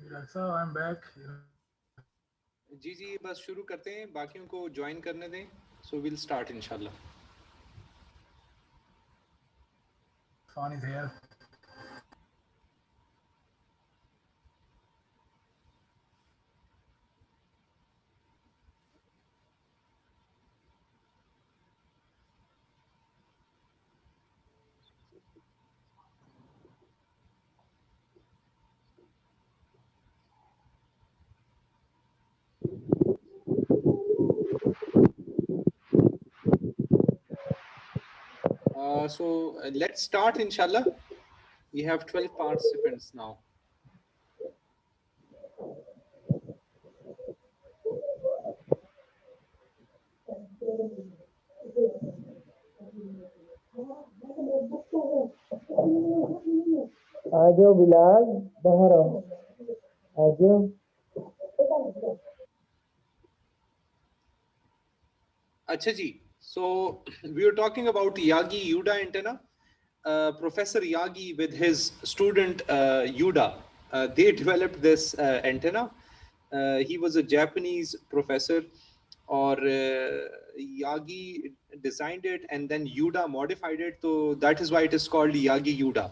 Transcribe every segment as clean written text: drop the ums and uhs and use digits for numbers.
So I'm back. जी जी बस शुरू करते हैं, बाकियों को ज्वाइन करने दें. सो विल स्टार्ट इंशाल्लाह. Phone is here. So let's start inshallah. We have 12 participants now. आ जाओ बिलाल, बाहर आओ, आ जाओ. अच्छा जी. So we were talking about Yagi Yuda antenna. Professor Yagi with his student Yuda, they developed this antenna. He was a Japanese professor, or Yagi designed it and then Yuda modified it. So that is why it is called Yagi Yuda.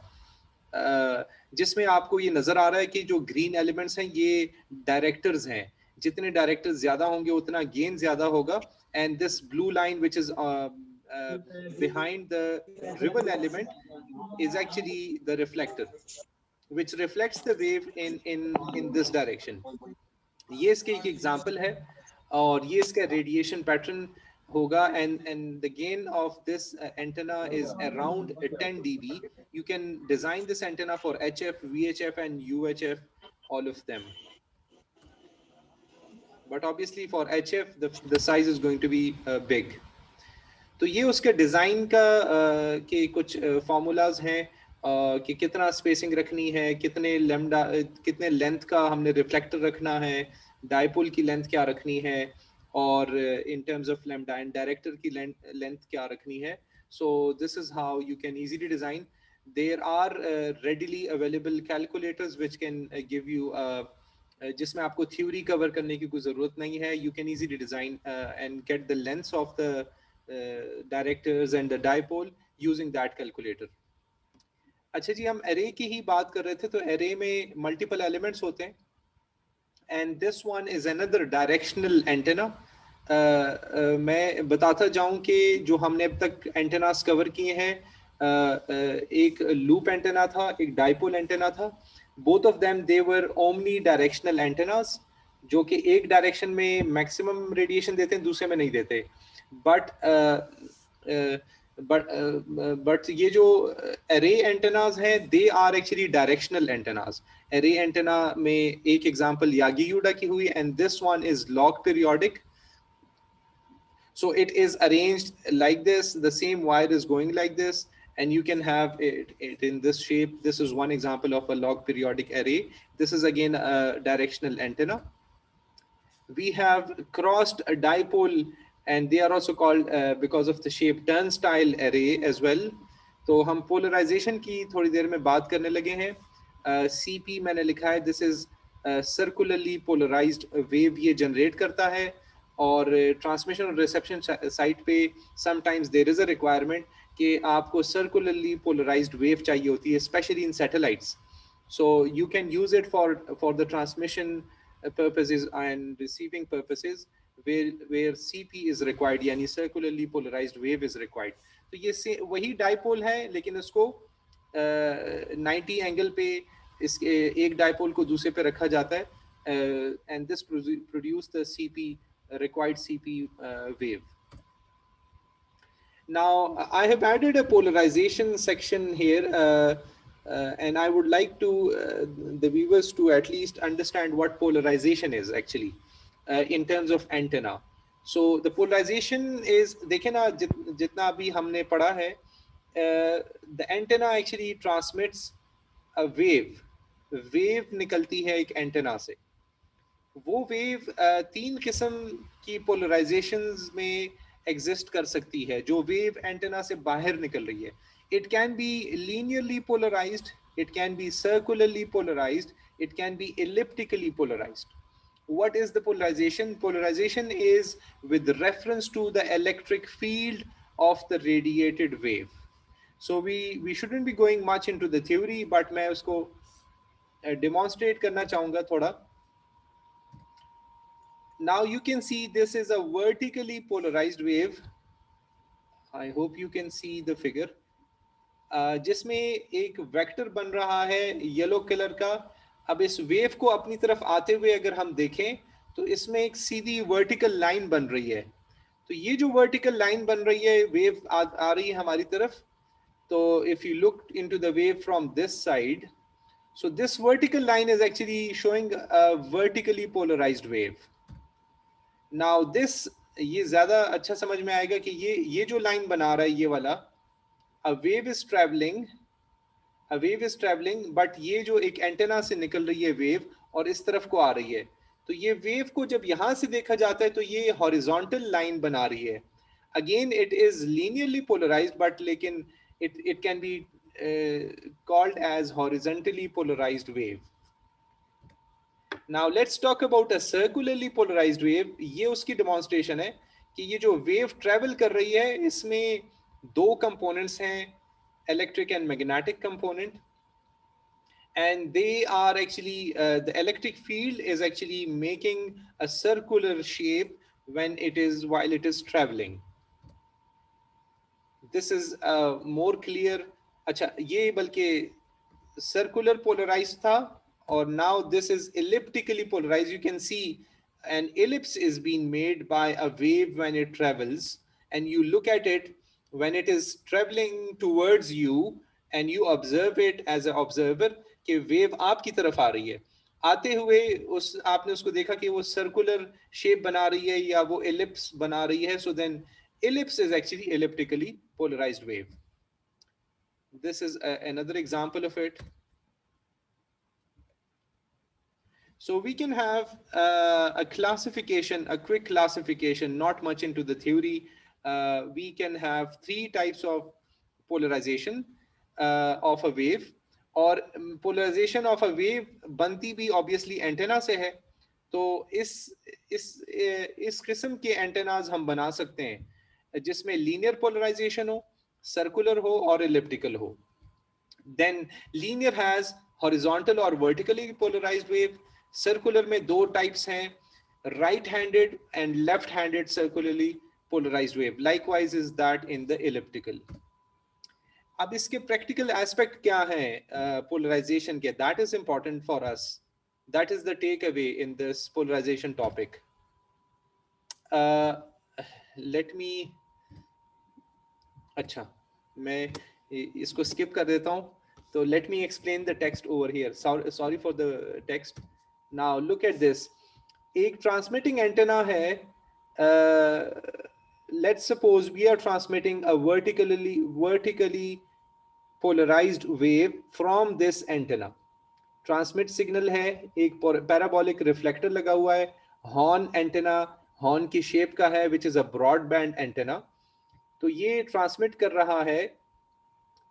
जिसमें आपको ये नजर आ रहा है कि जो green elements हैं ये डायरेक्टर्स हैं. जितने डायरेक्टर्स ज्यादा होंगे उतना गेन ज्यादा होगा. And this blue line which is behind the driven element is actually the reflector which reflects the wave in this direction. ये इसके एक एग्जांपल है और ये इसका रेडिएशन पैटर्न होगा. And the gain of this antenna is around 10 dB. You can design this antenna for HF, VHF and UHF, all of them. But obviously for HF the size is going to be big. तो ये उसके design का के कुछ formulas हैं कि कितना spacing रखनी है, कितने लेमडा कितने लेंथ का हमने रिफ्लेक्टर रखना है, डायपोल की लेंथ क्या रखनी है, और in terms of lambda and director की लेंथ क्या रखनी है. So this is how you can easily design. There are readily available calculators which can give you जिसमें आपको थ्योरी कवर करने की कोई ज़रूरत नहीं है. You can easily design and get the lengths of the directors and the dipole using that calculator. अच्छा जी, हम array की ही बात कर रहे थे. तो array में multiple elements होते हैं and this one is another directional antenna. मैं बताता जाऊं कि जो हमने अब तक एंटेनास कवर किए हैं, एक लूप एंटेना था, एक डाइपोल एंटेना था. Both of them they were omni directional antennas जो कि एक डायरेक्शन में मैक्सिमम रेडिएशन देते हैं, दूसरे में नहीं देते. बट बट ये जो एरे एंटेनाज हैं they are actually directional antennas. Array antenna में एक एग्जांपल यागी यूडा की हुई and this one is log periodic. So it is arranged like this. The same wire is going like this, and you can have it in this shape. This is one example of a log periodic array. This is again a directional antenna. We have crossed a dipole, and they are also called because of the shape turnstile array as well. तो हम polarization की थोड़ी देर में बात करने लगे हैं. CP मैंने लिखा है, this is circularly polarized wave ये generate करता है. और ट्रांसमिशन और रिसेप्शन साइट पे sometimes there is a requirement कि आपको सर्कुलरली पोलराइज्ड वेव चाहिए होती है, specially in satellites. So you can use it for the transmission purposes and receiving purposes where CP is required, यानी circularly polarized wave is required. तो ये वही dipole है लेकिन उसको 90 एंगल पे इसके एक डाइपोल को दूसरे पे रखा जाता है and this produce the CP required CP wave. Now, I have added a polarization section here, and I would like to the viewers to at least understand what polarization is actually in terms of antenna. So the polarization is, देखें ना जितना अभी हमने पढ़ा है, the antenna actually transmits a wave. Wave निकलती है एक एंटेना से. वो वेव तीन किस्म की पोलराइजेशंस में एग्जिस्ट कर सकती है जो वेव एंटेना से बाहर निकल रही है. It can be linearly polarised, it can be circularly polarised, It can be elliptically polarized. What is the polarization? Polarization is with reference to the electric field of the radiated wave. So we shouldn't be going much into the theory, but मैं उसको demonstrate करना चाहूँगा थोड़ा. Now you can see this is a vertically polarized wave. I hope you can see the figure. जिसमें एक vector बन रहा है येलो कलर का. अब इस वेव को अपनी तरफ आते हुए अगर हम देखें तो इसमें एक सीधी वर्टिकल लाइन बन रही है. तो ये जो वर्टिकल लाइन बन रही है, वेव आ रही है हमारी तरफ. तो if you look into the wave from this side, so this vertical line is actually showing a vertically polarized wave. Now this, ये ज्यादा अच्छा समझ में आएगा कि ये जो लाइन बना रहा है ये वाला, a wave is traveling, but ये जो एक एंटेना से निकल रही है वेव और इस तरफ को आ रही है, तो ये वेव को जब यहां से देखा जाता है तो ये हॉरिजॉन्टल लाइन बना रही है. Again it is linearly polarised, but लेकिन it can be called as horizontally polarized wave. Now let's talk about a circularly polarized wave. ये उसकी demonstration है कि ये जो wave travel कर रही है इसमें दो components हैं, electric and magnetic component, and they are actually the electric field is actually making a circular shape while it is traveling. This is more clear. अच्छा, ये बल्कि circular polarized था, और now this is elliptically polarized. You can see an ellipse is being made by a wave when it travels, and you look at it when it is traveling towards you and you observe it as an observer कि wave आपकी तरफ आ रही है. आते हुए आपने उसको देखा कि वो circular shape बना रही है या वो ellipse बना रही है. So then ellipse is actually elliptically polarized wave. This is another example of it. So we can have a classification, a quick classification, not much into the theory. We can have three types of polarization of a wave. और polarization of a wave बनती भी obviously antenna से है. तो इस किस्म के antennas हम बना सकते हैं जिसमें linear polarization हो, circular हो और elliptical हो. Then linear has horizontal or vertically polarized wave. Circular में दो types हैं, right-handed and left-handed circularly polarized wave. Likewise is that in the elliptical. अब इसके practical aspect क्या हैं polarization के? That is important for us. That is the takeaway in this polarization topic. Let me, अच्छा, मैं इसको skip कर देता हूँ. So let me explain the text over here. Sorry for the text. Now look at this. एक transmitting antenna है. Let's suppose we are transmitting a vertically polarized wave from this antenna. Transmit signal है, एक parabolic reflector लगा हुआ है, horn antenna, horn की shape का है, which is a broadband antenna. तो ये transmit कर रहा है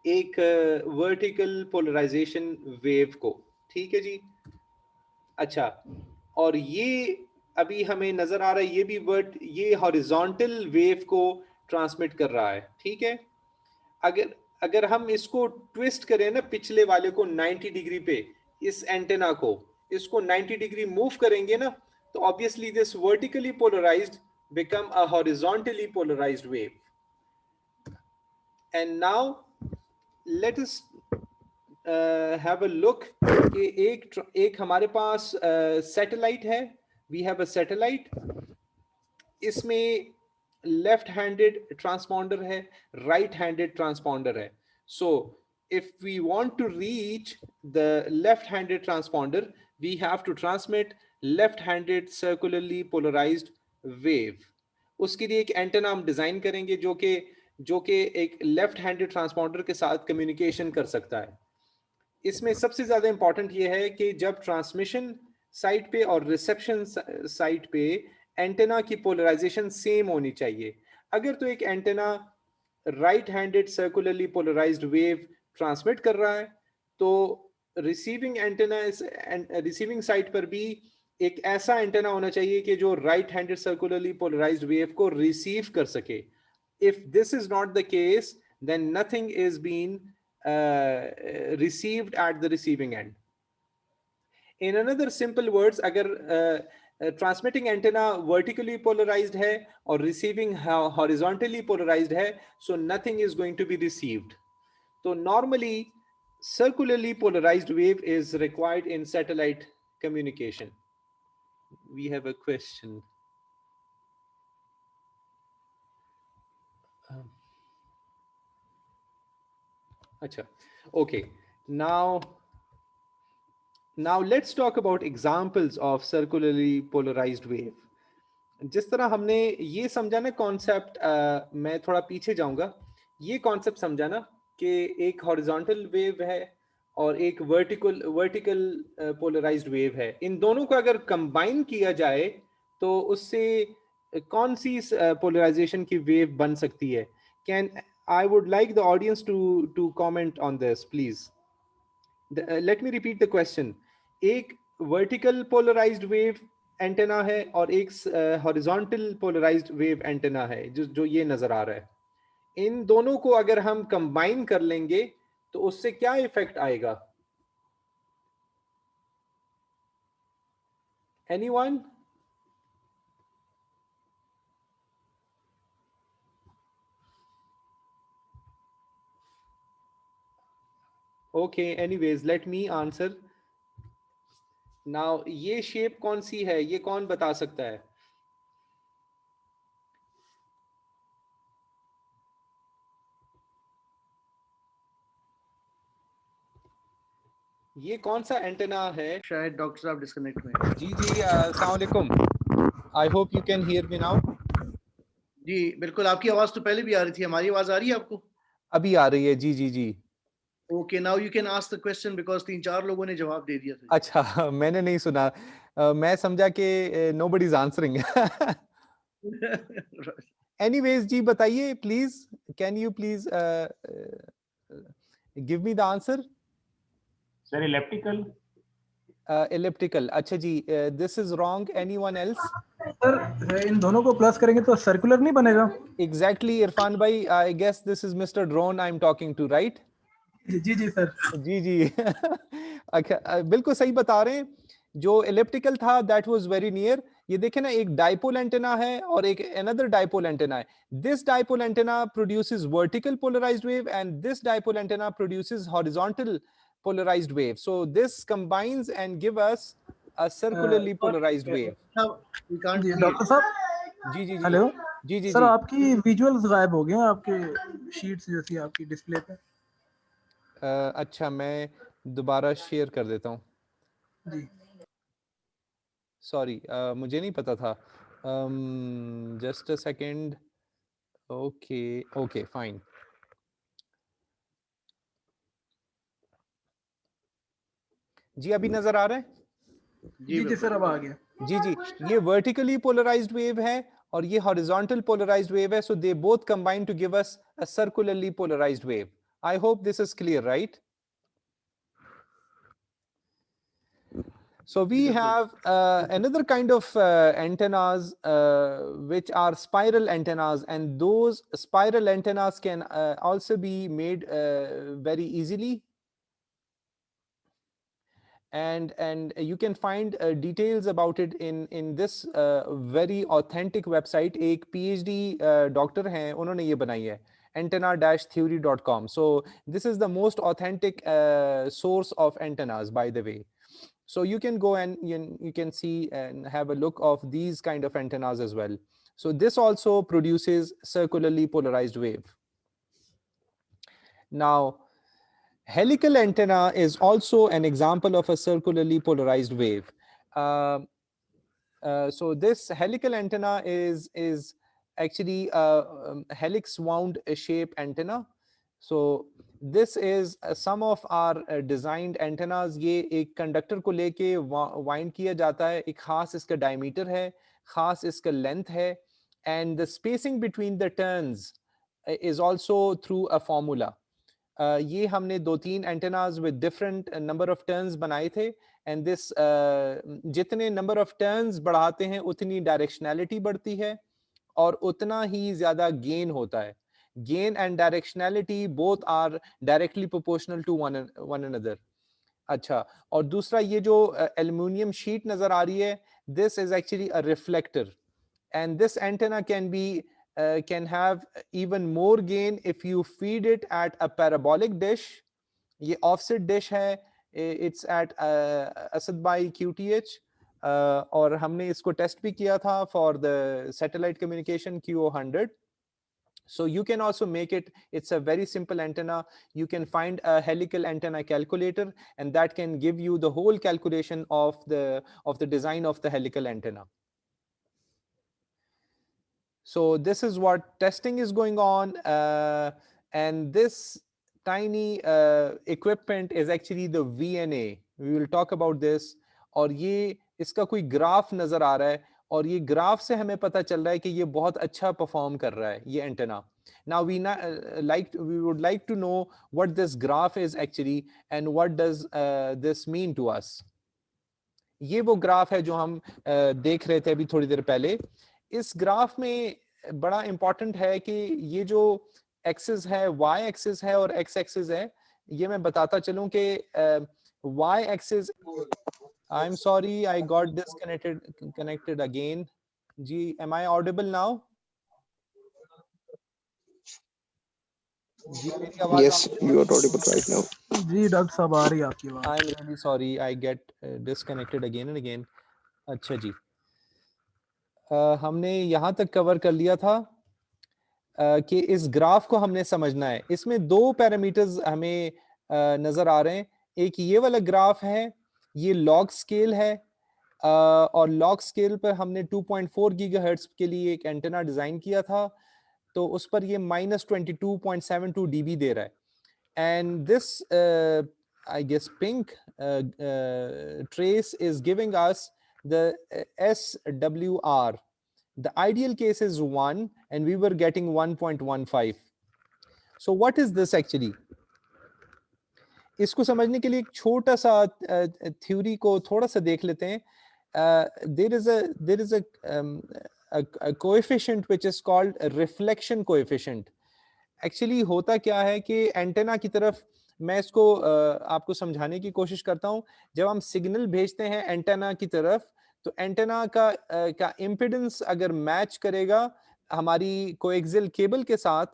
एक वर्टिकल पोलराइजेशन वेव को. ठीक है जी. अच्छा, और ये अभी हमें नजर आ रहा है ये हॉरिजॉन्टल वेव को ट्रांसमिट कर रहा है. ठीक है. अगर हम इसको ट्विस्ट करें ना, पिछले वाले को 90 डिग्री पे, इस एंटेना को इसको 90 डिग्री मूव करेंगे ना, तो obviously this vertically polarised become a horizontally polarised wave. And now let us have a look कि एक हमारे पास सैटेलाइट है. we have a satellite. इसमें लेफ्ट हैंडेड ट्रांसपॉन्डर है, राइट हैंडेड ट्रांसपॉन्डर है. so if we want to reach the left handed transponder, we have to transmit left handed circularly polarized wave. उसके लिए एक एंटेना हम design करेंगे जो कि एक लेफ्ट हैंडेड ट्रांसपॉन्डर के साथ कम्युनिकेशन कर सकता है. इसमें सबसे ज्यादा इंपॉर्टेंट ये है कि जब ट्रांसमिशन साइट पे और रिसेप्शन साइट पे एंटेना की पोलराइजेशन सेम होनी चाहिए. अगर तो एक antenna right handed circularly polarised wave transmit कर रहा है तो रिसीविंग एंटेना रिसीविंग साइड पर भी एक ऐसा एंटेना होना चाहिए कि जो right handed circularly polarised wave को रिसीव कर सके. If this is not the case, then nothing is being received at the receiving end. In another simple words, अगर transmitting antenna vertically polarized है और receiving horizontally polarized है, so nothing is going to be received. So normally circularly polarized wave is required in satellite communication. We have a question. Acha. Okay. Now let's talk about examples of circularly polarized wave. जिस तरह हमने ये समझा ना concept, मैं थोड़ा पीछे जाऊंगा. ये कॉन्सेप्ट समझा ना कि एक हॉरिजॉन्टल वेव है और एक वर्टिकल पोलराइज्ड वेव है. इन दोनों को अगर कंबाइन किया जाए तो उससे कौन सी पोलराइजेशन की वेव बन सकती है? Can I would like the audience to comment on this please. Let me repeat the question. एक वर्टिकल पोलराइज्ड वेव एंटेना है और एक हॉरिजॉन्टल पोलराइज्ड वेव एंटेना है जो ये नजर आ रहा है. इन दोनों को अगर हम कंबाइन कर लेंगे तो उससे क्या इफेक्ट आएगा? Anyone? Okay, anyways let me answer. Now ये शेप कौन सी है, ये कौन बता सकता है? ये कौन सा एंटेना है? शायद डॉक्टर साहब डिस्कनेक्ट में. जी जी, अस्सलाम वालेकुम. I hope you can hear me now. जी बिल्कुल, आपकी आवाज तो पहले भी आ रही थी. हमारी आवाज आ रही है आपको? अभी आ रही है. जी जी जी. Okay, now you can ask the question because 3-4 लोगों ने जवाब दे दिया था. अच्छा, मैंने नहीं सुना. मैं समझा कि नोबडी इज आंसरिंग. एनीवेज जी, बताइए please. Can you please give me the answer? Sir elliptical. Elliptical. अच्छा जी, this is wrong. Anyone else? Sir इन दोनों को प्लस करेंगे तो सर्कुलर नहीं बनेगा? एग्जैक्टली इरफान भाई, I guess this is mister drone I am talking to, right? जी जी सर. जी जी. अच्छा, बिल्कुल सही बता रहे हैं. जो इलिप्टिकल था दैट वाज वेरी नियर. ये देखें ना, एक डाइपोल एंटेना है और एक अनदर डाइपोल एंटेना है. This dipole antenna produces vertical polarised wave and this dipole antenna produces horizontal polarized wave. So this combines and give us a circularly polarized wave. We can't जी see doctor it. साहब. जी जी जी. Hello. जी जी sir जी. आपकी visuals गायब हो गए हैं आपके शीट्स जैसी आपकी डिस्प्ले पे. अच्छा, मैं दोबारा शेयर कर देता हूँ. जी. सॉरी, मुझे नहीं पता था. Just a second. Okay okay fine. जी अभी नजर आ रहा है? जी जी सर, अब आ गया. जी जी. ये वर्टिकली पोलराइज्ड वेव है और ये हॉरिजॉन्टल पोलराइज्ड वेव है. So they both combine to give us a circularly polarised wave. I hope this is clear, right? So we have another kind of antennas which are spiral antennas, and those spiral antennas can also be made very easily. And you can find details about it in this very authentic website. एक PhD doctor हैं, उन्होंने ये बनाई है, antenna-theory.com. So this is the most authentic source of antennas, by the way. So you can go and you can see and have a look of these kind of antennas as well. So this also produces circularly polarized wave. Now, helical antenna is also an example of a circularly polarized wave. So this helical antenna is actually a helix wound shape antenna. So this is some of our designed antennas. ये एक conductor को लेके wind किया जाता है. एक खास इसका डायमीटर है, खास इसका लेंथ है, and the spacing between the turns is also through a formula. ये हमने 2-3 antennas with different number of turns बनाए थे एंड दिस जितने नंबर ऑफ टर्न्स बढ़ाते हैं उतनी डायरेक्शनैलिटी बढ़ती है और उतना ही ज्यादा गेन होता है. Gain and directionality both are directly proportional to one another. अच्छा, और दूसरा ये जो एल्युमिनियम शीट नजर आ रही है, this is actually a reflector and this antenna can have even more gain if you feed it at a parabolic dish. ये offset dish है, it's at Asad Bhai QTH और हमने इसको टेस्ट भी किया था for the satellite communication QO100. So you can also make it, it's a very simple antenna. You can find a helical antenna calculator and that can give you the whole calculation of the design of the helical antenna. So this is what testing is going on, and this tiny equipment is actually the VNA. We will talk about this. और ये इसका कोई graph नजर आ रहा है और ये graph से हमें पता चल रहा है कि ये बहुत अच्छा परफॉर्म कर रहा है ये antenna. Now we would like to know what this graph is actually and what does this mean to us. ये वो ग्राफ है जो हम देख रहे थे अभी थोड़ी देर पहले. इस ग्राफ में बड़ा इंपॉर्टेंट है कि ये जो एक्सिस है, y एक्सिस है और x एक्सिस है, ये मैं बताता चलूं कि y axis, I am sorry I got disconnected again. जी, am I audible now? जी मेरी आवाज? Yes, you are audible right now. जी डॉक्टर साहब आ रही है आपकी आवाज. I am really sorry, I get disconnected again and again. अच्छा जी, हमने यहाँ तक कवर कर लिया था कि इस ग्राफ को हमने समझना है. इसमें दो पैरामीटर्स हमें नजर आ रहे हैं. एक ये वाला ग्राफ है, ये लॉग स्केल है और लॉग स्केल पर हमने 2.4 गीगाहर्ट्ज के लिए एक एंटेना डिजाइन किया था, तो उस पर ये -22.72 dB दे रहा है. And this I guess pink trace is giving us the SWR. The ideal case is 1 and we were getting 1.15. So what is this actually? इसको समझने के लिए एक छोटा सा थ्योरी को थोड़ा सा देख लेते हैं. There is a coefficient which is called a reflection coefficient. Actually होता क्या है कि एंटेना की तरफ, मैं इसको आपको समझाने की कोशिश करता हूं. जब हम सिग्नल भेजते हैं एंटेना की तरफ, तो एंटेना का इम्पीडेंस अगर मैच करेगा हमारी कोएक्सियल केबल के साथ,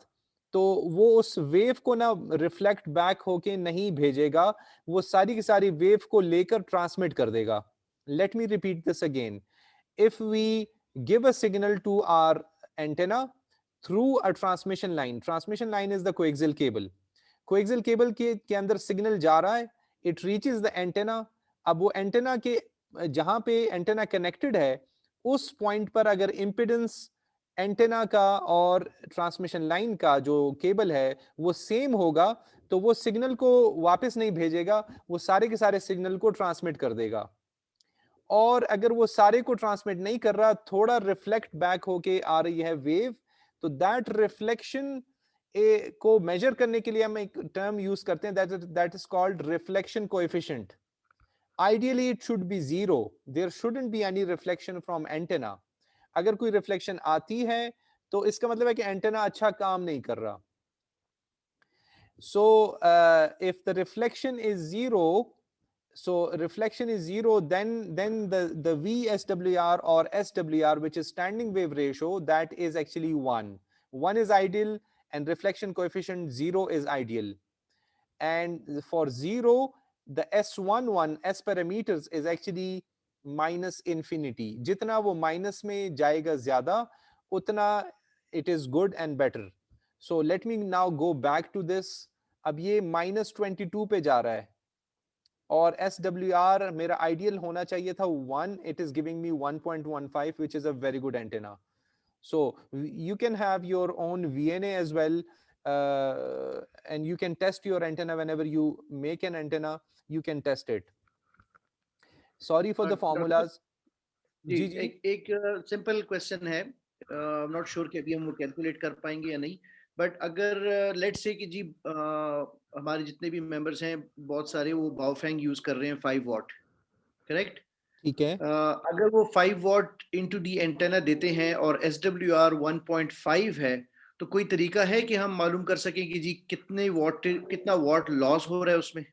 तो वो उस वेव को ना रिफ्लेक्ट बैक होके नहीं भेजेगा, वो सारी की सारी वेव को लेकर ट्रांसमिट कर देगा. Let me repeat this again. If we give a signal to our antenna through a transmission line is the coaxial cable. Coaxial cable के अंदर सिग्नल जा रहा है, इट रीचेस द एंटेना. अब वो एंटेना के जहां पे एंटेना कनेक्टेड है, उस पॉइंट पर अगर इंपेडेंस एंटेना का और ट्रांसमिशन लाइन का जो केबल है वो सेम होगा, तो वो सिग्नल को वापस नहीं भेजेगा, वो सारे के सारे सिग्नल को ट्रांसमिट कर देगा. और अगर वो सारे को ट्रांसमिट नहीं कर रहा, थोड़ा रिफ्लेक्ट बैक होके आ रही है वेव, तो दैट रिफ्लेक्शन को मेजर करने के लिए हम एक टर्म यूज करते हैं, that is called reflection coefficient. Ideally it should be 0. There shouldn't be any reflection from antenna. अगर कोई रिफ्लेक्शन आती है तो इसका मतलब है कि एंटेना अच्छा काम नहीं कर रहा. So if the reflection is 0, then the VSWR or SWR, which is standing wave ratio, that is actually 1. 1 is ideal and reflection coefficient 0 is ideal. And for 0, the S11 S parameters is actually -infinity. जितना वो minus में जाएगा ज्यादा, उतना it is good and better. So let me now go back to this. अब ये -22 पे जा रहा है और SWR मेरा आइडियल होना चाहिए था 1. It is giving me 1.15, which is a very good antenna. So you can have your own VNA as well. And you can test your antenna whenever you make an antenna, you can test it. Sorry for the formulas. जी, एक simple question है, not sure कि अभी हम वो calculate कर पाएंगे या नहीं. बट अगर लेट्स से कि जी हमारे जितने भी मेंबर्स हैं बहुत सारे वो बाओफैंग यूज कर रहे हैं 5 वॉट, करेक्ट? ठीक है। अगर वो 5 वॉट इनटू दी एंटेना देते हैं और SWR 1.5 है, तो कोई तरीका है कि हम मालूम कर सकें कि जी कितना वॉट लॉस हो रहा है उसमें?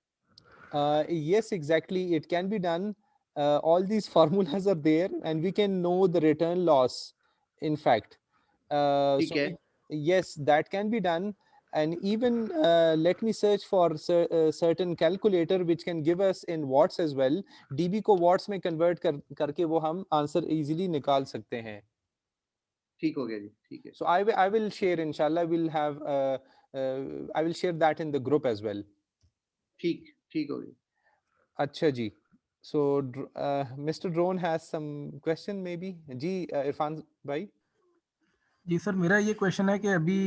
Yes, exactly, it can be done. All these formulas are there and we can know the return loss, in fact. ठीक है। Yes, that can be done. And even let me search for certain calculator which can give us in watts as well. dB को watts में convert करके वो हम answer easily निकाल सकते हैं. ठीक हो गया जी, ठीक है। So I will share, inshallah we'll have I will share that in the group as well. ठीक ठीक हो गया। अच्छा जी, so Mr. Drone has some question maybe जी, इरफान भाई। जी सर, मेरा ये क्वेश्चन है कि अभी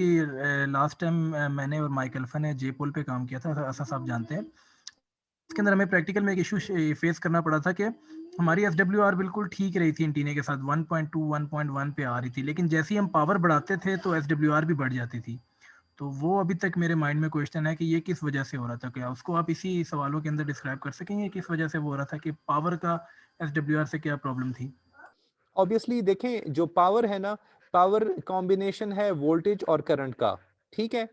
लास्ट टाइम मैंने और माइक अल्फा ने जेपोल पे काम किया था, ऐसा सब जानते हैं। इसके अंदर हमें प्रैक्टिकल में एक इशू फेस करना पड़ा था कि हमारी SWR बिल्कुल ठीक रही थी एंटीना के साथ, 1.2 1.1 पे आ रही थी, लेकिन जैसे ही हम पावर बढ़ाते थे तो SWR भी बढ़ जाती थी। तो वो अभी तक मेरे माइंड में क्वेश्चन है कि ये किस वजह से हो रहा था, क्या उसको आप इसी सवालों के अंदर डिस्क्राइब कर सकेंगे किस वजह से वो हो रहा था, कि पावर का SWR से क्या प्रॉब्लम थी? ऑब्वियसली देखें, जो पावर है ना, पावर कॉम्बिनेशन है वोल्टेज और करंट का, ठीक है।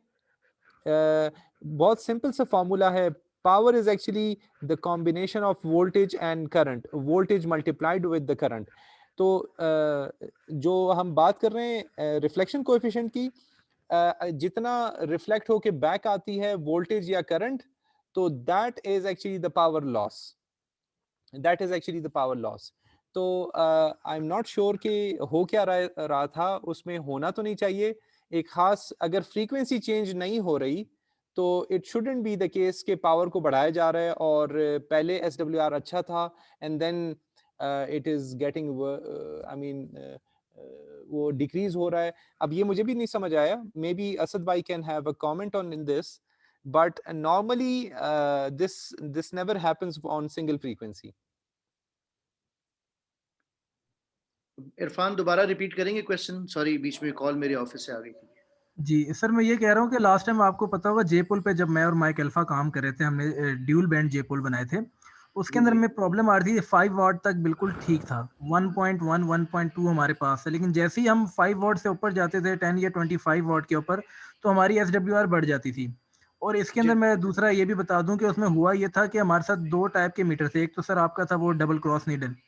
बहुत सिंपल सा फॉर्मूला है, power is actually the combination of voltage and current, voltage multiplied with the current. तो जो हम बात कर रहे हैं रिफ्लेक्शन कोएफिशिएंट की, जितना रिफ्लेक्ट होके बैक आती है वोल्टेज या करंट, तो that is actually the power loss, that is actually the power loss. तो आई एम नॉट श्योर कि हो क्या रहा था, उसमें होना तो नहीं चाहिए एक खास, अगर फ्रीक्वेंसी चेंज नहीं हो रही तो it shouldn't be the case कि पावर को बढ़ाया जा रहा है और पहले SWR अच्छा था and then it is getting, I mean वो डिक्रीज हो रहा है। अब ये मुझे भी नहीं समझ आया, मे बी असद भाई can have a comment on in this, but normally this never happens on single frequency. Irfan दोबारा रिपीट करेंगे क्वेश्चन? सॉरी, बीच में कॉल मेरे ऑफिस से आ गई थी। जी सर, मैं ये कह रहा हूँ कि लास्ट टाइम आपको पता होगा जेपोल पे जब मैं और माइक अल्फा काम कर रहे थे, हमने ड्यूल बैंड जेपोल बनाए थे, उसके अंदर जी। में प्रॉब्लम आ रही थी। 5 वाट तक बिल्कुल ठीक था, 1.1 1.2 हमारे पास है, लेकिन जैसे ही हम 5 वाट से ऊपर जाते थे, 10 या 25 वाट के ऊपर, तो हमारी SWR बढ़ जाती थी। और इसके जी अंदर मैं दूसरा ये भी बता दूं कि उसमें हुआ ये था कि हमारे साथ 2 टाइप के मीटर थे। एक तो सर आपका था वो डबल क्रॉस नीडल, जी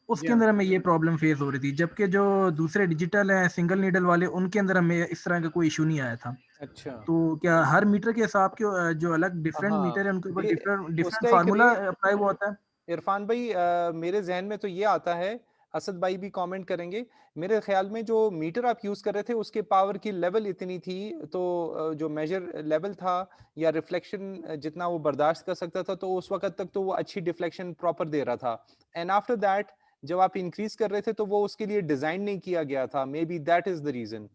उसके हाँ। अंदर हमें ये प्रॉब्लम फेस हो रही थी, जबकि जो दूसरे डिजिटल हैं सिंगल नीडल वाले, उनके अंदर हमें इस तरह का कोई इशू नहीं आया था। अच्छा, तो क्या हर मीटर के हिसाब के जो अलग डिफरेंट हाँ, मीटर है उनके ऊपर डिफरेंट डिफरेंट उसका एक फार्मूला अप्लाई हुआ होता है? इरफान भाई, मेरे जहन में तो ये आता है, असद भाई भी कमेंट करेंगे, मेरे ख्याल में जो मीटर आप यूज कर रहे थे उसके पावर की लेवल इतनी थी, तो जो मेजर लेवल था या रिफ्लेक्शन जितना वो बर्दाश्त कर सकता था, तो उस वक्त तक तो वो अच्छी डिफ्लेक्शन प्रॉपर दे रहा था। एंड आफ्टर दैट जब आप इंक्रीज कर रहे थे तो वो उसके लिए डिजाइन नहीं किया गया था, maybe that is the reason.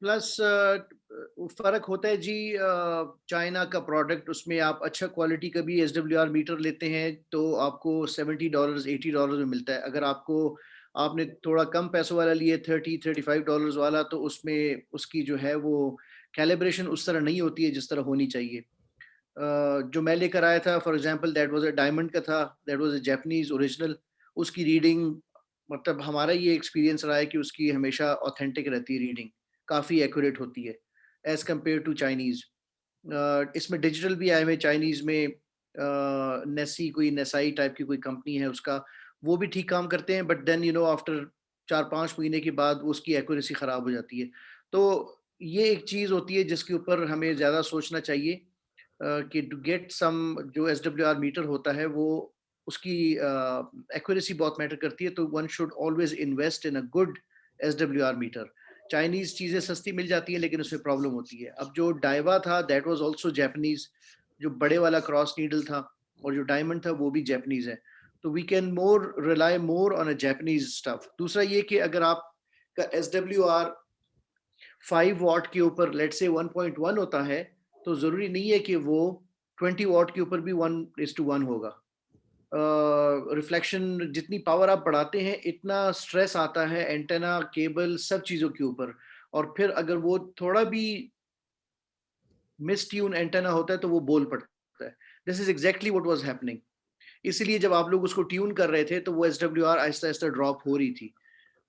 Plus फर्क होता है जी, चाइना का प्रोडक्ट, उसमें आप अच्छा क्वालिटी का भी SWR मीटर लेते हैं तो आपको $70 $80 में मिलता है। अगर आपने थोड़ा कम पैसों वाला लिए, $30 $35 वाला, तो उसमें उसकी जो है वो कैलिब्रेशन उस तरह नहीं होती है जिस तरह होनी चाहिए। जो मैं लेकर आया था for example, that was a diamond का था, that was a Japanese original. उसकी रीडिंग, मतलब हमारा ये एक्सपीरियंस रहा है कि उसकी हमेशा ऑथेंटिक रहती है रीडिंग, काफ़ी एक्यूरेट होती है एज कम्पेयर टू चाइनीज़। इसमें डिजिटल भी आए हुए चाइनीज़ में, नेसी कोई नेसाई टाइप की कोई कंपनी है उसका, वो भी ठीक काम करते हैं, बट देन आफ्टर 4-5 महीने के बाद उसकी एक्यूरेसी ख़राब हो जाती है। तो ये एक चीज़ होती है जिसके ऊपर हमें ज़्यादा सोचना चाहिए, कि टू गेट सम, जो SWR मीटर होता है वो उसकी एक्यूरेसी बहुत मैटर करती है, तो one should always invest in a good SWR meter. Chinese चीजें सस्ती मिल जाती है लेकिन उसमें प्रॉब्लम होती है। अब जो डाइवा था दैट वाज आल्सो जापानीज, जो बड़े वाला क्रॉस नीडल था, और जो डायमंड था वो भी जापानीज है। तो we can more rely more on a Japanese stuff. दूसरा ये कि अगर आप का SWR 5 वॉट के ऊपर लेट से 1.1 होता है, तो जरूरी नहीं है कि वो 20 वॉट के ऊपर भी 1:1 होगा। रिफ्लेक्शन जितनी पावर आप बढ़ाते हैं इतना स्ट्रेस आता है एंटेना, केबल, सब चीज़ों के ऊपर, और फिर अगर वो थोड़ा भी मिस ट्यून एंटेना होता है तो वो बोल पड़ता है. This is exactly what was happening. इसलिए जब आप लोग उसको ट्यून कर रहे थे तो वो SWR आहिस्ता आहिस्ता ड्रॉप हो रही थी.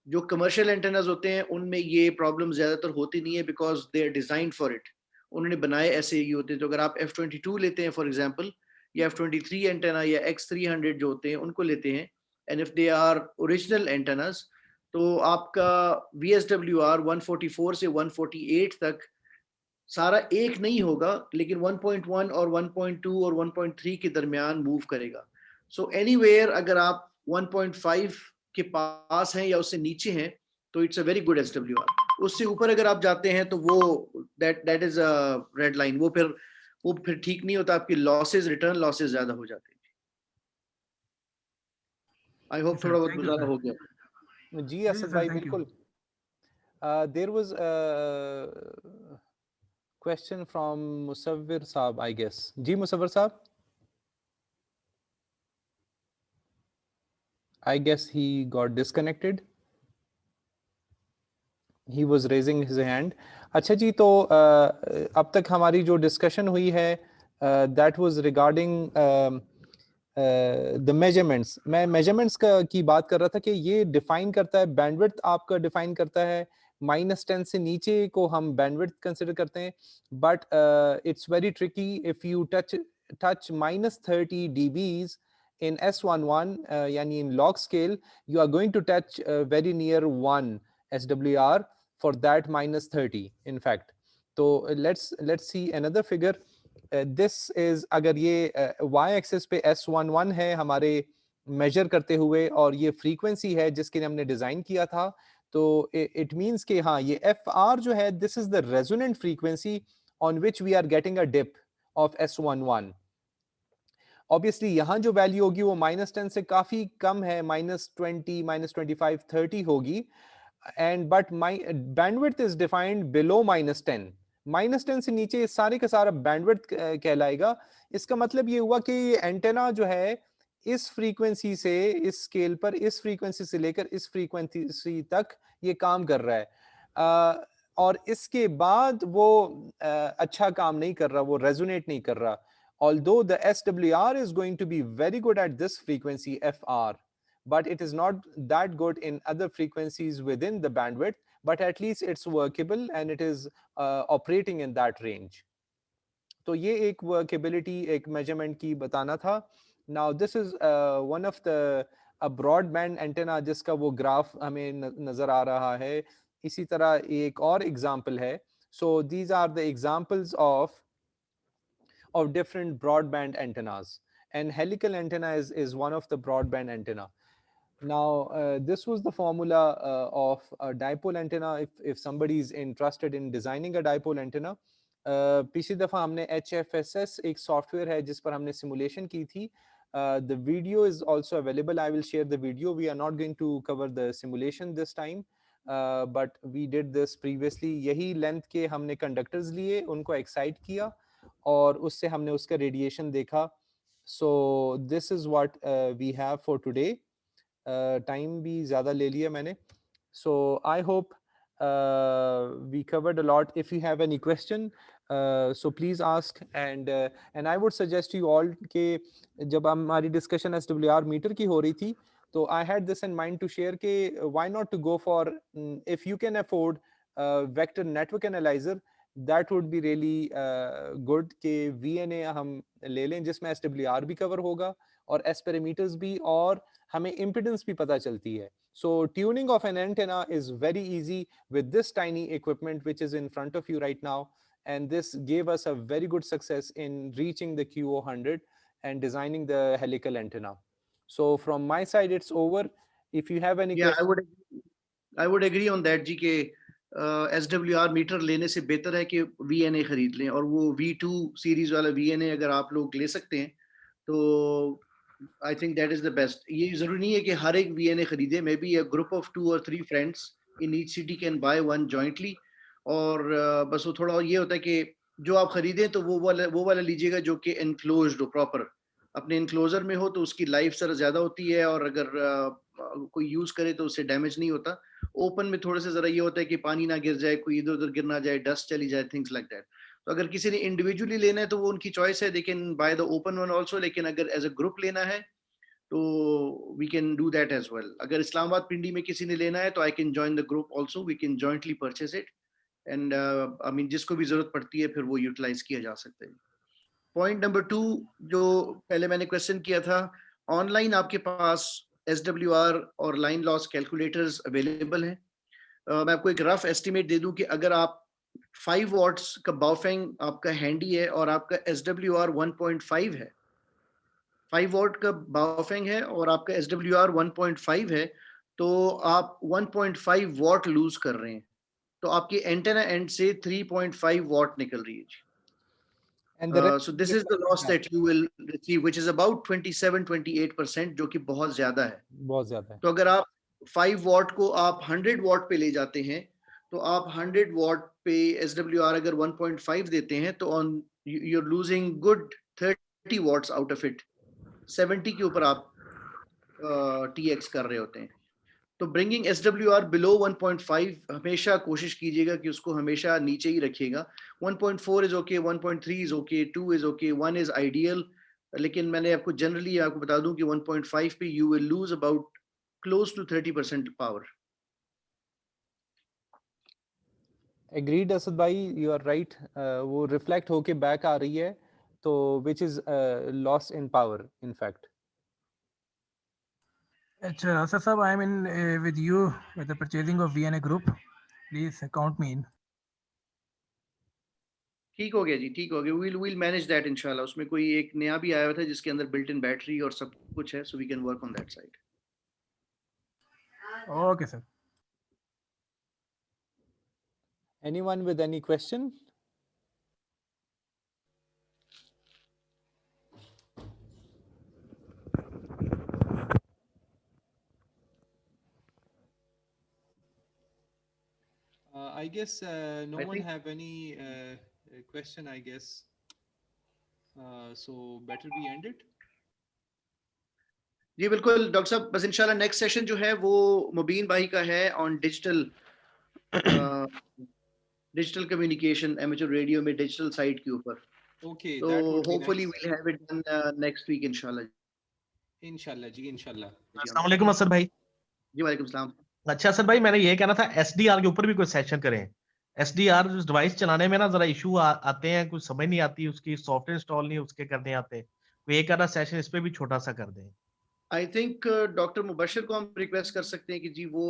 जो कमर्शियल एंटेनाज होते हैं उनमें ये प्रॉब्लम ज्यादातर होती नहीं है because they are designed for it. उन्होंने बनाए ऐसे ही होते हैं. तो अगर आप F22 लेते हैं फॉर एग्जांपल, या F23 एंटेना या X300 जो होते हैं उनको लेते हैं, and if they are original antennas, तो आपका VSWR 144 से 148 तक सारा एक नहीं होगा, लेकिन 1.1 और 1.2 और 1.3 के दरमियान मूव करेगा. सो एनीवेयर अगर आप 1.5 के पास हैं या उससे नीचे हैं तो it's a very good SWR. उससे ऊपर अगर आप जाते हैं तो वो that is a red line. वो फिर ठीक नहीं होता. आपकी लॉसेस, रिटर्न लॉसेस ज्यादा हो जाते हैं. आई होप थोड़ा बहुत गुजारा हो गया. जी असद भाई बिल्कुल. There was question from Musawwir Saab, I guess. जी Musawwir Saab. I guess he got disconnected. He was raising his hand. अच्छा जी, तो अब तक हमारी जो डिस्कशन हुई है that was regarding the measurements. मैं measurements की बात कर रहा था कि ये define करता है bandwidth, आपका define करता है -10 से नीचे को हम bandwidth consider करते हैं, but it's very tricky if you touch -30 dBs in S11 यानी in log scale, you are going to touch very near 1 SWR for that -30 in fact. So let's see another figure. This is, अगर ये y axis पे S11 है हमारे measure करते हुए और ये frequency है जिसके लिए हमने डिजाइन किया था, तो it means कि हाँ ये FR जो है, this is the resonant frequency on which we are getting a dip of S11. Obviously यहाँ जो वैल्यू होगी वो -10 से काफी कम है, -20, -25, -30 होगी, and but my bandwidth is defined below -10. -10 से नीचे सारे का सारा बैंडविड्थ कहलाएगा. इसका मतलब ये हुआ कि एंटेना जो है इस फ्रीक्वेंसी से, इस स्केल पर, इस फ्रीक्वेंसी से लेकर इस फ्रीक्वेंसी तक ये काम कर रहा है, और इसके बाद वो अच्छा काम नहीं कर रहा, वो रेजोनेट नहीं कर रहा. Although the SWR is going to be very good at this frequency FR, but it is not that good in other frequencies within the bandwidth, but at least it's workable and it is operating in that range. तो ये एक workability, एक measurement की बताना था. Now this is one of the a broadband antenna जिसका वो graph हमें नजर आ रहा है. इसी तरह एक और example है. So these are the examples of different broadband antennas, and helical antenna is one of the broadband antenna. Now this was the formula of a dipole antenna if somebody is interested in designing a dipole antenna. पिछली दफा हमने HFSS एक software है जिस पर हमने simulation की थी. The video is also available. I will share the video. We are not going to cover the simulation this time, but we did this previously. यही लेंथ के हमने कंडक्टर्स लिए, उनको एक्साइट किया और उससे हमने उसका रेडिएशन देखा. So this is what we have for today. Time भी ज़्यादा ले लिया मैंने. So I hope we covered a lot. If you have any question, so please ask, and I would suggest you all कि जब हमारी discussion SWR meter की हो रही थी, तो I had this in mind to share कि why not to go for, if you can afford vector network analyzer, that would be really good कि VNA हम ले लें जिसमें SWR भी cover होगा और S parameters भी, और हमें impedance भी पता चलती है. So tuning of an antenna is very easy with this tiny equipment which is in front of you right now, and this gave us a very good success in reaching the QO100 and designing the helical antenna. So from my side it's over. If you have any questions. I would agree on that जी के SWR metre लेने से बेहतर है कि VNA खरीद लें, और वो V2 सीरीज वाला VNA अगर आप लोग ले सकते हैं तो I think that is the best. ये जरूरी नहीं है कि हर एक VNA खरीदे. Maybe a group of 2 or 3 friends in each city can buy one jointly. और बस वो थोड़ा ये होता है कि जो आप खरीदें तो वो वाला लीजिएगा जो कि enclosed हो, प्रॉपर अपने enclosure में हो, तो उसकी लाइफ सर ज्यादा होती है, और अगर कोई यूज करे तो उससे डैमेज नहीं होता. ओपन में थोड़े से जरा ये होता है कि पानी ना गिर जाए, कोई इधर उधर गिर ना जाए, डस्ट चली जाए, थिंग्स लाइक दैट। तो अगर किसी ने इंडिविजुअली लेना है तो वो उनकी चॉइस है, they can buy the open one also, लेकिन अगर एज अ ग्रुप लेना है तो we can do that as well. अगर इस्लामाबाद पिंडी में किसी ने लेना है तो I can join the group also, we can jointly purchase it and I mean जिसको भी जरूरत पड़ती है फिर वो यूटिलाइज किया जा सकता है। पॉइंट नंबर 2 जो पहले मैंने क्वेश्चन किया था, ऑनलाइन आपके पास SWR और लाइन लॉस कैलकुलेटर्स अवेलेबल हैं। मैं आपको एक रफ एस्टिमेट दे दूं कि अगर आप 5 वॉट्स का बाओफेंग आपका हैंडी है और आपका SWR 1.5 है, 5 वॉट का बाओफेंग है और आपका SWR 1.5 है, तो आप 1.5 वॉट लूज कर रहे हैं, तो आपकी एंटेना एंड से 3.5 वॉट निकल रही है जी। And the rest So this is the loss that you will receive, which is about 27-28%, जो कि बहुत ज्यादा है। बहुत ज्यादा है। तो अगर आप 5 वॉट को आप 100 वॉट पे ले जाते हैं तो आप 100 वॉट पे SWR अगर 1.5 देते हैं तो on you're losing good 30 watts out of it. 70 के ऊपर आप TX कर रहे होते हैं। तो ब्रिंगिंग SWR बिलो 1.5 हमेशा कोशिश कीजिएगा कि उसको हमेशा नीचे ही रखिएगा। 1.4 is okay, 1.3 is okay, 2 is okay, 1 is ideal, लेकिन मैंने आपको जनरली आपको बता दूं कि 1.5 पे you will lose about close to 30% power. Agreed Asad भाई, you are right, वो रिफ्लेक्ट होके बैक आ रही है, तो which is loss in power in fact. अच्छा असद साहब, I am in with you with the purchasing of VNA group, please count me in. ठीक हो गया जी, ठीक हो गया, we'll manage that इंशाल्लाह। उसमें कोई एक नया भी आया हुआ था जिसके अंदर बिल्ट इन बैटरी और सब कुछ है, so we can work on that side. Okay sir. Anyone with any question? I guess no I one think- have any question, I guess. So better we end it. जी बिल्कुल doctor साहब, बस इंशाल्लाह next session जो है वो मुबीन भाई का है on digital communication, amateur radio में डिजिटल साइट के ऊपर। Okay, तो that would be hopefully nice. We'll have it done next week इंशाल्लाह। Inshallah जी, inshallah. अस्सलाम वालेकुम असद भाई। जी वालेकुम सलाम। अच्छा असद भाई, मैंने ये कहना था SDR के ऊपर भी कोई सेशन करें। SDR डिवाइस चलाने में ना जरा इशू आते हैं, कुछ समझ नहीं आती, उसकी सॉफ्टवेयर इंस्टॉल नहीं उसके करने आते। कोई एक आधा सेशन इस पे भी छोटा सा कर दें। आई थिंक डॉक्टर मुबशिर को हम रिक्वेस्ट कर सकते हैं कि जी वो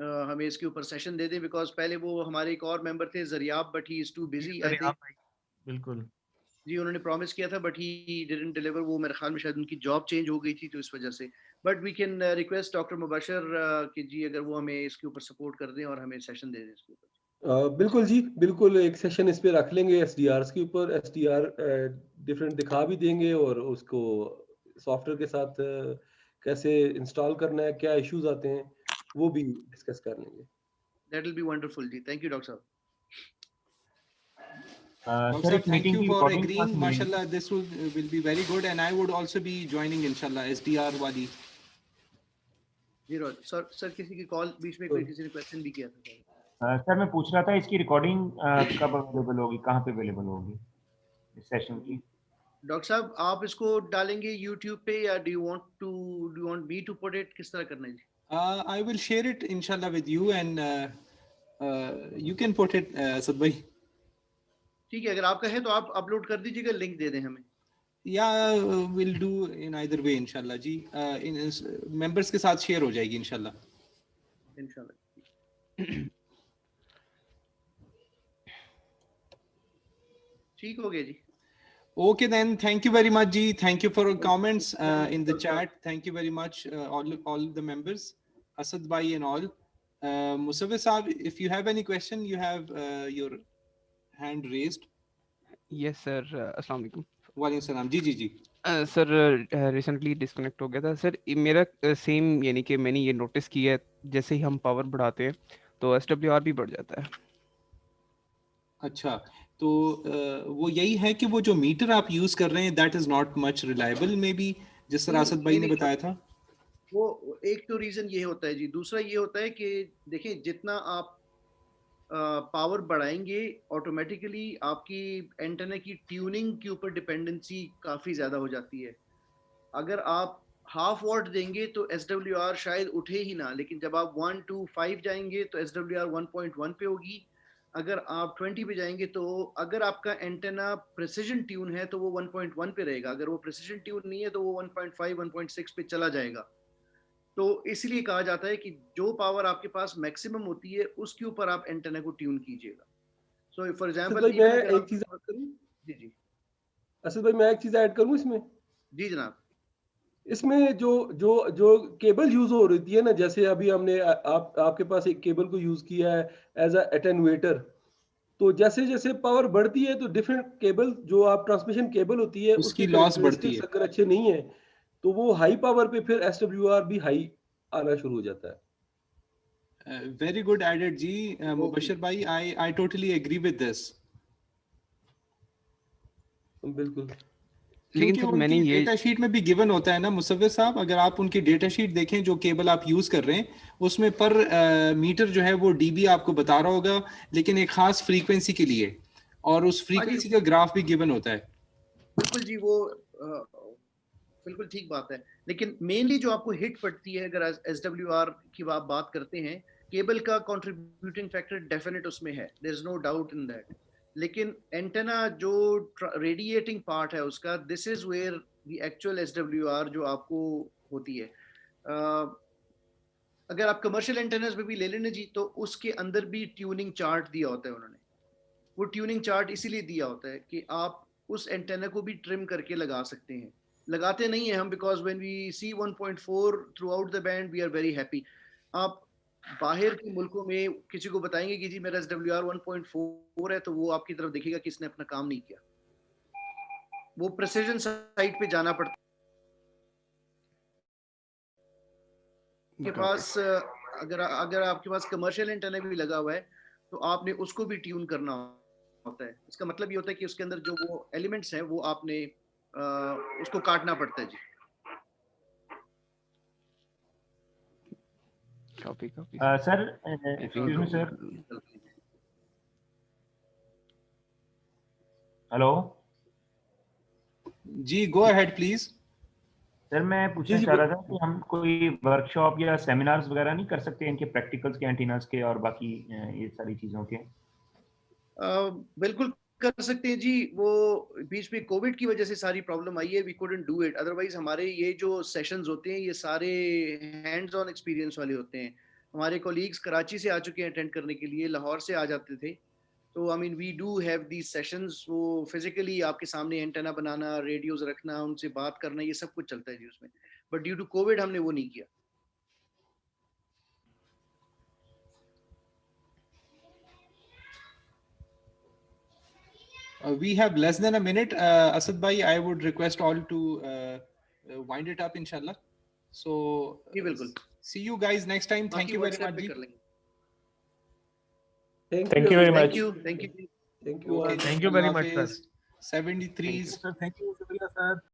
हमें इसके ऊपर सेशन दे दें, बिकॉज पहले वो हमारे एक और मेंबर थे Zariyab, but he is too busy I think. बिल्कुल जी उन्होंने प्रॉमिस किया था बट ही डिडंट डिलीवर, वो मेरे ख्याल में शायद उनकी जॉब चेंज हो गई थी तो इस वजह से। But we can request doctor Mubashir कि जी अगर वो हमें इसके ऊपर सपोर्ट कर दें और हमें सेशन दे दें इसके ऊपर। बिल्कुल जी, बिल्कुल एक सेशन इस पे रख लेंगे SDRs के ऊपर। SDR डिफरेंट दिखा भी देंगे और उसको सॉफ्टवेयर के साथ कैसे इंस्टॉल करना है, क्या इश्यूज आते हैं, वो भी डिस्कस कर लेंगे। दैट विल बी वंडरफुल जी, थैंक यू डॉक्टर साहब। Sir, thank you for agreeing. Mashallah, this will be very good, and I would also be joining inshallah SDR wali. Ji sir किसी की कॉल बीच में कोई किसी ने क्वेश्चन भी किया था। सर मैं पूछ रहा था इसकी रिकॉर्डिंग कब अवेलेबल होगी, कहाँ पे अवेलेबल होगी इस सेशन की? डॉक्टर साहब आप इसको डालेंगे YouTube पे या do you want me to put it, किस तरह करना है जी? I will share it inshallah with you, and you can put it Asad bhai. ठीक है, अगर आपका है तो आप अपलोड कर दीजिएगा, लिंक दे दें हमें। Yeah, we'll do in either way inshallah ji. in members के साथ share हो जाएगी inshallah। ठीक हो गया जी। Okay then, thank you very much ji, thank you for your comments in the chat, thank you very much all the members, Asad bhai and all. Musawwir sahab, if you have any question, you have your hand raised. Yes sir, अस्सलाम वालेकुम। वालेकुम सलाम जी जी जी। Sir recently disconnect हो गया था sir, मेरा सेम, यानी कि मैंने ये नोटिस किया है जैसे ही हम पावर बढ़ाते हैं तो SWR भी बढ़ जाता है। अच्छा, तो वो यही है कि वो जो मीटर आप यूज कर रहे हैं that is not much reliable may be, जिस तरह असद भाई ने बताया था। वो एक तो रीजन ये होता है जी। दूसरा ये होता है कि देखिए जितना आप पावर बढ़ाएंगे ऑटोमेटिकली आपकी एंटेना की ट्यूनिंग के ऊपर डिपेंडेंसी काफ़ी ज़्यादा हो जाती है। अगर आप हाफ वॉट देंगे तो SWR शायद उठे ही ना, लेकिन जब आप 1 to 5 जाएंगे तो SWR 1.1 पे होगी। अगर आप 20 पे जाएंगे तो अगर आपका एंटेना प्रिसिजन ट्यून है तो वो 1.1 पे रहेगा, अगर वो प्रिसिजन ट्यून नहीं है तो वो 1.5 1.6 पे चला जाएगा। तो इसलिए कहा जाता है कि जो पावर आपके पास मैक्सिमम होती है उसके ऊपर आप एंटेना को ट्यून कीजिएगा। सो फॉर एग्जांपल भाई मैं एक चीज ऐड करूं, जी जी असद भाई मैं एक चीज ऐड करूं इसमें। जी जनाब। इसमें जो जो जो केबल यूज हो रही है ना, जैसे अभी हमने आपके पास एक केबल को यूज किया है एज अ एटेन्यूएटर, तो जैसे जैसे पावर बढ़ती है तो डिफरेंट केबल जो आप ट्रांसमिशन केबल होती है उसकी उसके लॉस बढ़ती कैरेक्टरिस्टिक्स है। अगर अच्छे नहीं है तो वो हाई पावर पे फिर SWR भी हाई आना शुरू हो जाता है। वेरी गुड एडेड जी मुबशर भाई, I totally agree with this. बिल्कुल, लेकिन क्योंकि सर मैंने उनकी ये डेटा शीट में भी गिवन होता है ना मुसव्विर साहब, अगर आप उनकी डेटा शीट देखें जो केबल आप यूज कर रहे हैं उसमें पर मीटर जो है वो डीबी आपको बता रहा होगा, लेकिन एक खास फ्रीक्वेंसी के लिए, और उस फ्रीक्वेंसी का ग्राफ भी गिवन होता है। बिल्कुल जी, वो बिल्कुल ठीक बात है। लेकिन मेनली जो आपको हिट पड़ती है अगर SWR की आप बात करते हैं, केबल का कंट्रीब्यूटिंग फैक्टर डेफिनेट उसमें है, there is no doubt in that. लेकिन एंटेना जो रेडिएटिंग पार्ट है उसका, this is where the actual SWR जो आपको होती है। अगर आप कमर्शियल एंटेनास में भी ले लेना जी तो उसके अंदर भी ट्यूनिंग चार्ट दिया होता है उन्होंने। वो ट्यूनिंग चार्ट इसीलिए दिया होता है कि आप उस एंटेना को भी ट्रिम करके लगा सकते हैं। लगाते नहीं है हम, because when we see 1.4 throughout the band we are very happy. आप बाहर के मुल्कों में किसी को बताएंगे कि जी मेरा SWR 1.4 है तो वो आपकी तरफ देखेगा कि इसने अपना काम नहीं किया। वो प्रिसिजन साइट पे जाना पड़ता के पास। अगर अगर आपके पास कमर्शियल एंटेना भी लगा हुआ है तो आपने उसको भी ट्यून करना होता है। इसका मतलब ये होता है कि उसके अंदर जो वो एलिमेंट्स हैं वो आपने उसको काटना पड़ता है जी। Copy copy sir excuse me sir, hello जी गो अहेड प्लीज। सर मैं पूछना चाह रहा था कि हम कोई वर्कशॉप या सेमिनार्स वगैरह नहीं कर सकते इनके प्रैक्टिकल्स के, एंटीनास के और बाकी ये सारी चीज़ों के? बिल्कुल कर सकते हैं जी। वो बीच में कोविड की वजह से सारी प्रॉब्लम आई है, we couldn't do it. Otherwise हमारे ये जो सेशंस होते हैं ये सारे हैंड्स ऑन एक्सपीरियंस वाले होते हैं। हमारे कोलीग्स कराची से आ चुके हैं अटेंड करने के लिए, लाहौर से आ जाते थे। तो I mean we do have these sessions. वो फिजिकली आपके सामने एंटेना बनाना, रेडियोज रखना, उनसे बात करना, ये सब कुछ चलता है जी उसमें। बट ड्यू टू कोविड हमने वो नहीं किया। We have less than a minute. Asad bhai, I would request all to wind it up inshallah. So see you guys next time. Thank you very much. Thank you very much. Thank you. Thank you. Thank you. Okay, Thank you very much, sir. 73s. Thank you, sir.